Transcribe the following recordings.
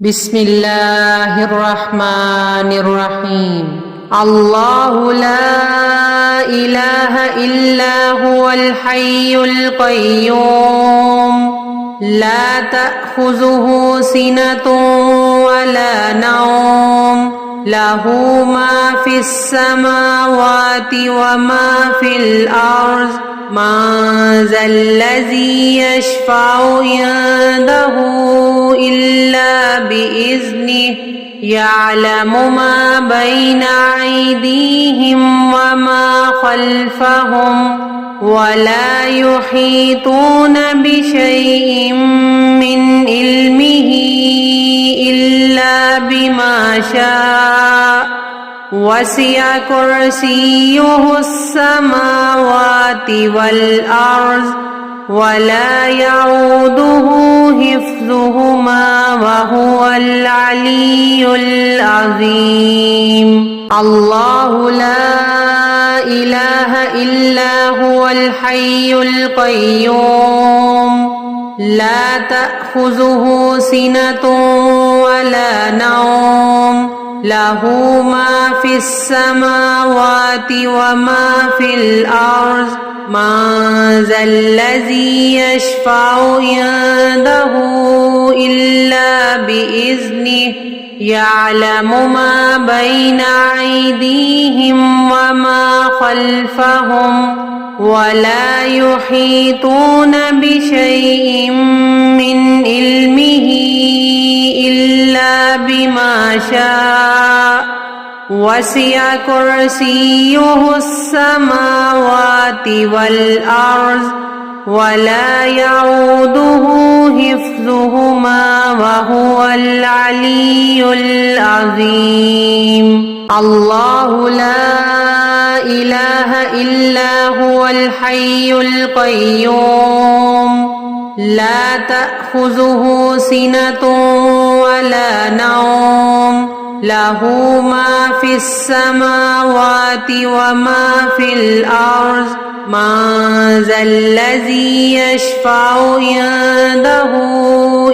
بسم الله الرحمن الرحيم. الله لا إله إلا هو الحي القيوم لا تأخذه سنة ولا نوم له ما في السماوات وما في الأرض من ذا الذي يشفع عنده إلا بإذنه يعلم ما بين أيديهم وما خلفهم ولا يحيطون بشيء من علمه إلا بما شاء وسع كرسيه السماوات والأرض ولا يعوده حفظهما وهو العلي العظيم. الله لا إله إلا هو الحي القيوم لا تأخذه سنة ولا نوم له ما في السماوات وما في الأرض من ذا الذي يشفع عنده إلا بإذنه يعلم ما بين أيديهم وما خلفهم ولا يحيطون بشيء من علمه إلا بما شاء وسع كرسيه السماوات والأرض ولا يعوده حفظهما وهو العلي العظيم. الله لا إله إلا هو الحي القيوم لا تأخذه سنة ولا نوم له ما في السماوات وما في الأرض من ذا الذي يشفع عنده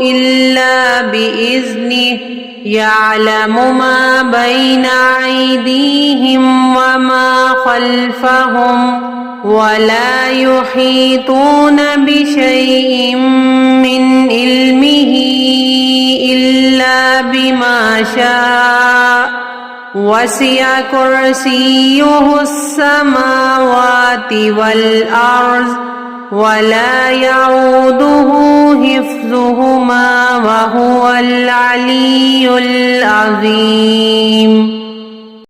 إلا بإذنه يعلم ما بين أيديهم وما خلفهم ولا يحيطون بشيء من علمه إلا بما شاء وسع كرسيه السماوات والأرض ولا يعوده حفظهما وهو العلي العظيم.